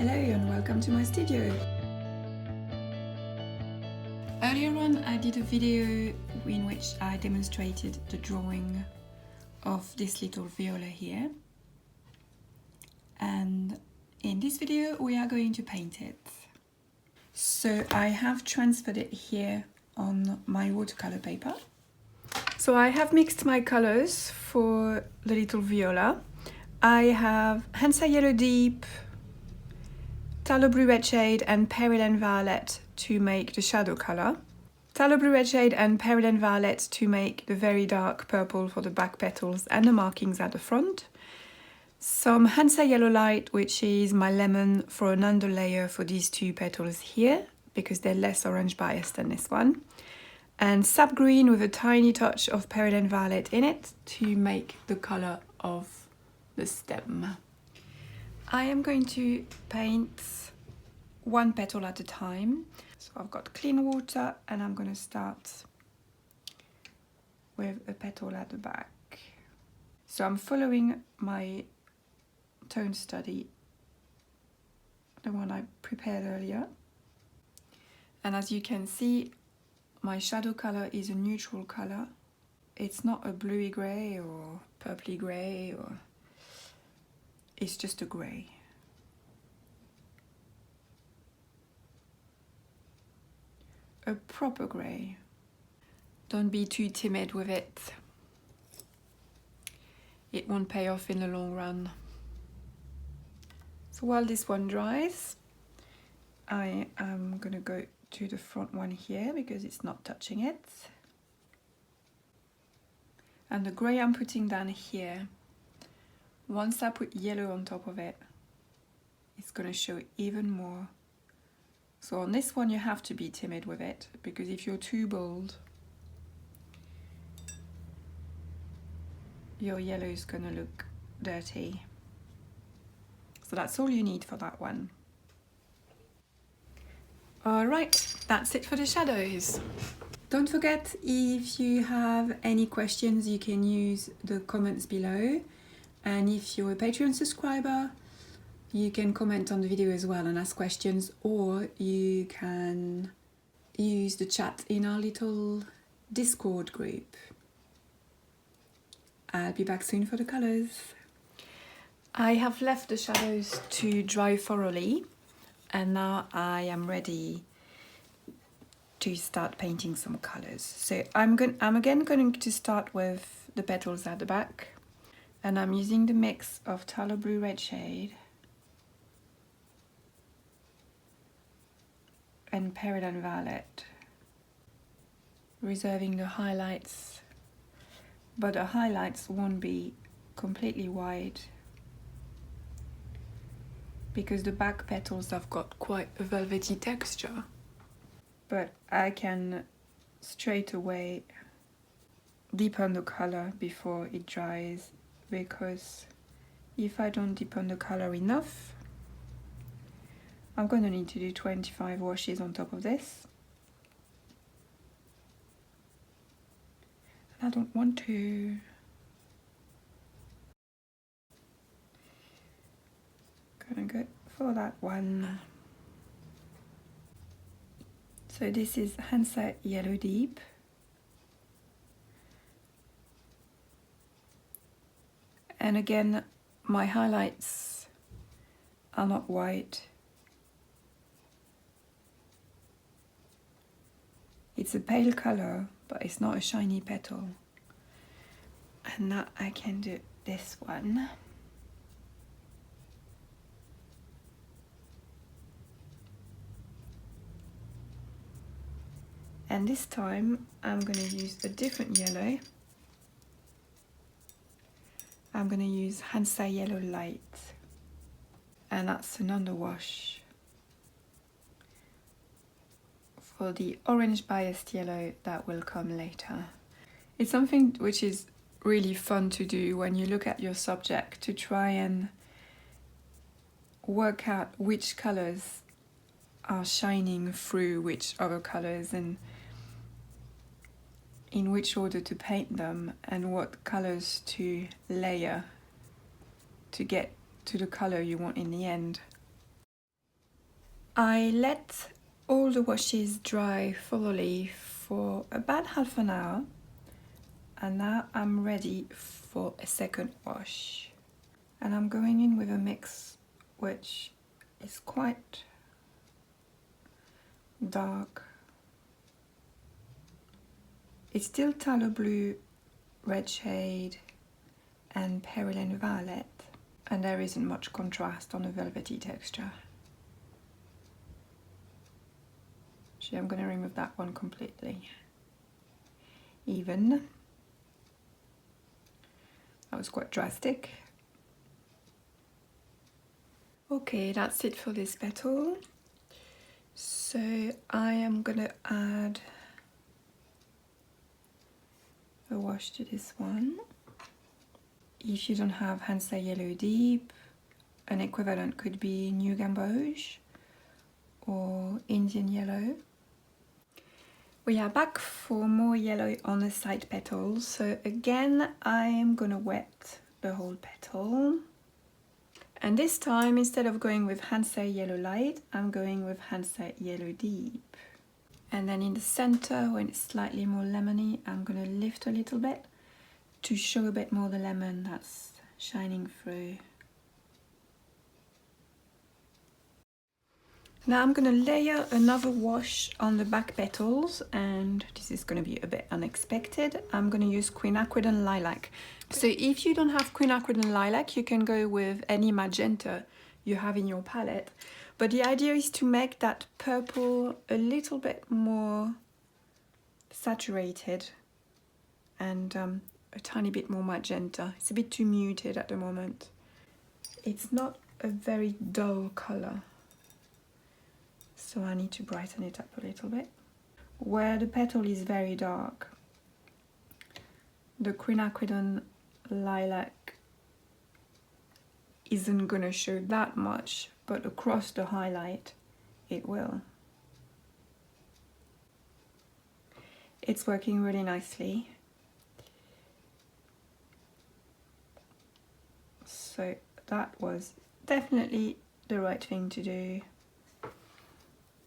Hello and welcome to my studio. Earlier on I did a video in which I demonstrated the drawing of this little viola here, and in this video we are going to paint it. So I have transferred it here on my watercolor paper. So I have mixed my colors for the little viola. I have Hansa Yellow Deep, Tallow Blue Red Shade and Peridot Violet to make the shadow color. Tallow Blue Red Shade and Peridot Violet to make the very dark purple for the back petals and the markings at the front. Some Hansa Yellow Light, which is my lemon, for an underlayer for these two petals here, because they're less orange biased than this one. And Sap Green with a tiny touch of Peridot Violet in it to make the color of the stem. I am going to paint one petal at a time. So I've got clean water and I'm going to start with a petal at the back. So I'm following my tone study, the one I prepared earlier. And as you can see, my shadow color is a neutral color. It's not a bluey grey or purpley grey, or it's just a grey. A proper grey. Don't be too timid with it. It won't pay off in the long run. So while this one dries, I am gonna go to the front one here because it's not touching it. And the grey I'm putting down here, once I put yellow on top of it, it's gonna show even more. So on this one you have to be timid with it, because if you're too bold, your yellow is gonna look dirty. So that's all you need for that one. Alright, that's it for the shadows. Don't forget, if you have any questions, you can use the comments below. And if you're a Patreon subscriber, you can comment on the video as well and ask questions, or you can use the chat in our little Discord group. I'll be back soon for the colours. I have left the shadows to dry thoroughly, and now I am ready to start painting some colours. So I'm again going to start with the petals at the back, and I'm using the mix of Tallow Blue Red Shade and Peridot Violet, reserving the highlights, but the highlights won't be completely white because the back petals have got quite a velvety texture. But I can straight away deepen the color before it dries, because if I don't deepen the color enough, I'm going to need to do 25 washes on top of this. And I don't want to. Gonna go for that one. So this is Hansa Yellow Deep. And again, my highlights are not white. It's a pale color, but it's not a shiny petal. And now I can do this one. And this time I'm going to use a different yellow. I'm going to use Hansa Yellow Light, and that's an underwash for the orange biased yellow that will come later. It's something which is really fun to do when you look at your subject, to try and work out which colors are shining through which other colors, and in which order to paint them, and what colors to layer to get to the color you want in the end. I let all the washes dry thoroughly for about half an hour, and now I'm ready for a second wash. And I'm going in with a mix which is quite dark. It's still tallow blue, red shade and petal violet, and there isn't much contrast on the velvety texture. Actually, I'm going to remove that one completely. Even. That was quite drastic. Okay, that's it for this petal. So I am going to add a wash to this one. If you don't have Hansa Yellow Deep, an equivalent could be New Gamboge or Indian Yellow. We are back for more yellow on the side petals. So again, I am gonna wet the whole petal. And this time, instead of going with Hansa Yellow Light, I'm going with Hansa Yellow Deep. And then in the center, when it's slightly more lemony, I'm gonna lift a little bit to show a bit more the lemon that's shining through. Now I'm going to layer another wash on the back petals, and this is going to be a bit unexpected. I'm going to use quinacridone lilac. So if you don't have quinacridone lilac, you can go with any magenta you have in your palette. But the idea is to make that purple a little bit more saturated and a tiny bit more magenta. It's a bit too muted at the moment. It's not a very dull color, so I need to brighten it up a little bit. Where the petal is very dark, the quinacridone lilac isn't gonna show that much, but across the highlight it will. It's working really nicely. So that was definitely the right thing to do.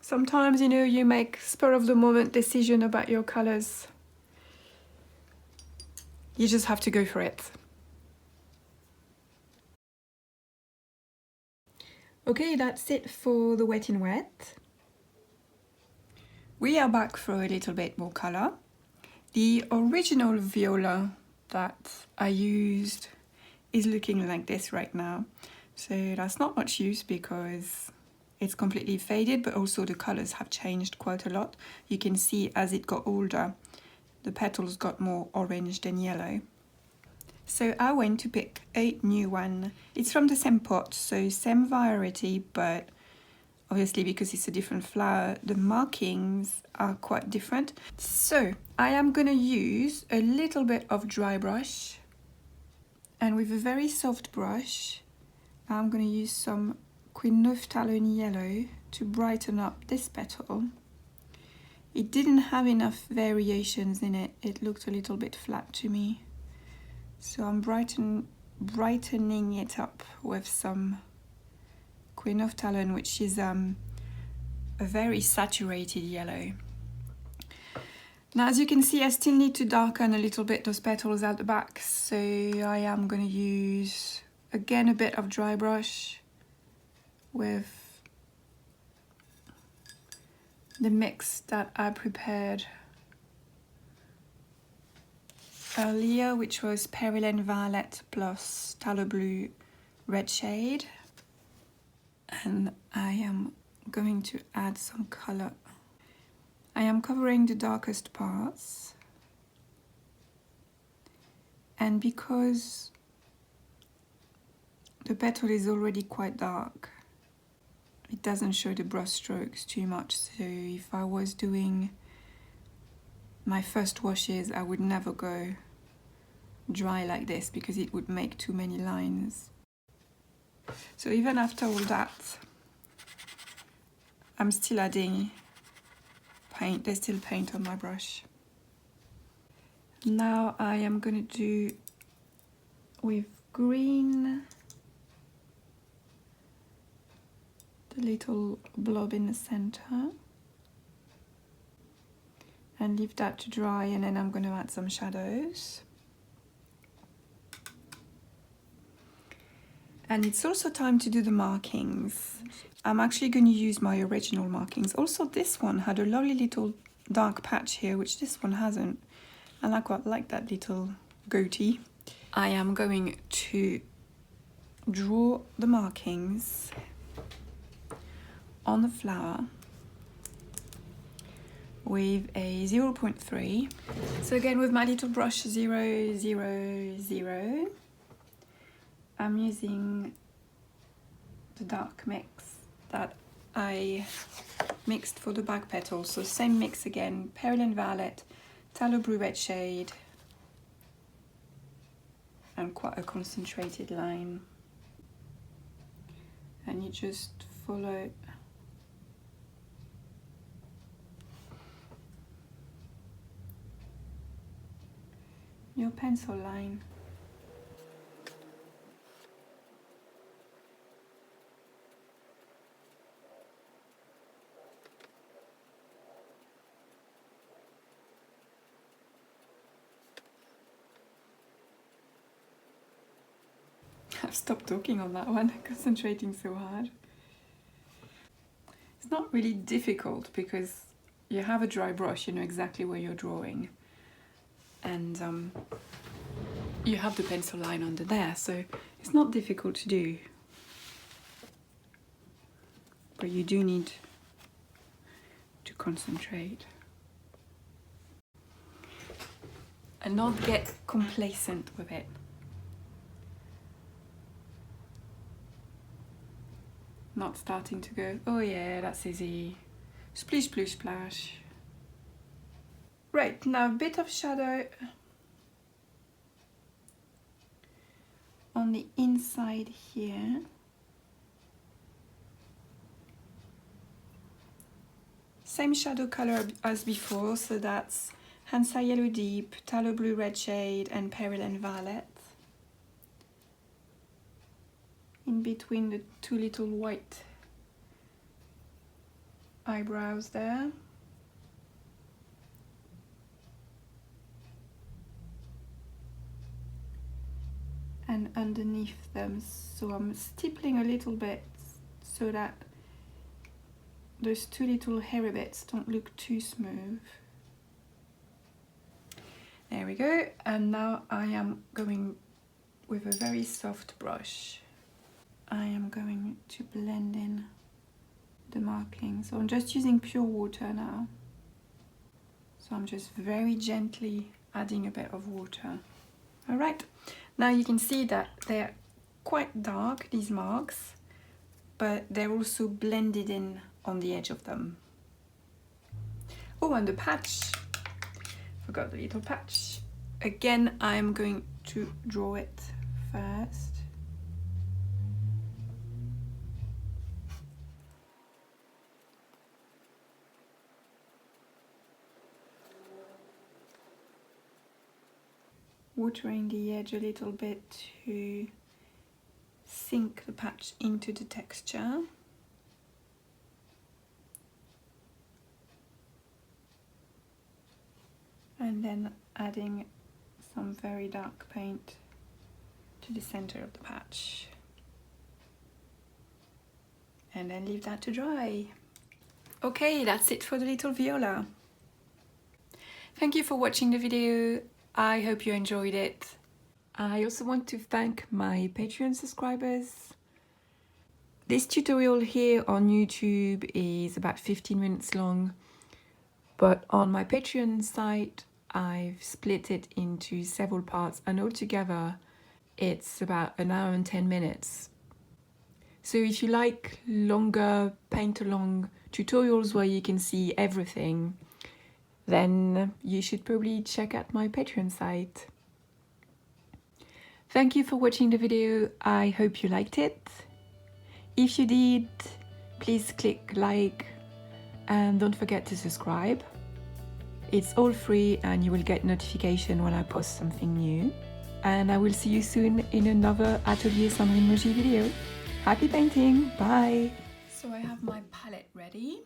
Sometimes, you know, you make spur of the moment decision about your colors. You just have to go for it. Okay, that's it for the wet in wet. We are back for a little bit more color. The original Viola that I used is looking like this right now. So that's not much use because it's completely faded, but also the colors have changed quite a lot. You can see as it got older, the petals got more orange than yellow. So I went to pick a new one. It's from the same pot, so same variety, but obviously because it's a different flower, the markings are quite different. So I am gonna use a little bit of dry brush, and with a very soft brush, I'm gonna use some quinuphthalone yellow to brighten up this petal. It didn't have enough variations in it. It looked a little bit flat to me. So I'm brightening it up with some quinuphthalone, which is a very saturated yellow. Now, as you can see, I still need to darken a little bit those petals at the back. So I am going to use, again, a bit of dry brush with the mix that I prepared earlier, which was Perilene Violet plus Tallow Blue Red Shade. And I am going to add some color. I am covering the darkest parts. And because the petal is already quite dark, it doesn't show the brush strokes too much. So if I was doing my first washes, I would never go dry like this because it would make too many lines. So even after all that, I'm still adding paint. There's still paint on my brush. Now I am going to do with green the little blob in the center. And leave that to dry, and then I'm going to add some shadows. And it's also time to do the markings. I'm actually going to use my original markings. Also, this one had a lovely little dark patch here, which this one hasn't. And I quite like that little goatee. I am going to draw the markings on the flower with a 0.3. So again, with my little brush 0, 0, 0, I'm using the dark mix that I mixed for the back petals. So same mix again, petal and violet, tallow blue red shade, and quite a concentrated line. And you just follow your pencil line. I've stopped talking on that one, concentrating so hard. It's not really difficult because you have a dry brush, you know exactly where you're drawing. And you have the pencil line under there, so it's not difficult to do. But you do need to concentrate. And not get complacent with it. Not starting to go, oh yeah, that's easy. Splish, splish, splash. Right, now a bit of shadow on the inside here. Same shadow color as before, so that's Hansa Yellow Deep, Tallow Blue Red Shade, and Peril and Violet. In between the two little white eyebrows there. And underneath them, so I'm stippling a little bit so that those two little hairy bits don't look too smooth. There we go, and now I am going with a very soft brush. I am going to blend in the markings. So I'm just using pure water now. So I'm just very gently adding a bit of water. All right, now you can see that they're quite dark, these marks, but they're also blended in on the edge of them. Oh, and the patch. Forgot the little patch. Again, I'm going to draw it first. Watering the edge a little bit to sink the patch into the texture. And then adding some very dark paint to the center of the patch. And then leave that to dry. Okay, that's it for the little viola. Thank you for watching the video. I hope you enjoyed it. I also want to thank my Patreon subscribers. This tutorial here on YouTube is about 15 minutes long, but on my Patreon site I've split it into several parts, and altogether it's about an hour and 10 minutes. So if you like longer paint-along tutorials where you can see everything, then you should probably check out my Patreon site. Thank you for watching the video. I hope you liked it. If you did, please click like and don't forget to subscribe. It's all free and you will get notification when I post something new. And I will see you soon in another Atelier Sandrine Maugy video. Happy painting! Bye! So I have my palette ready.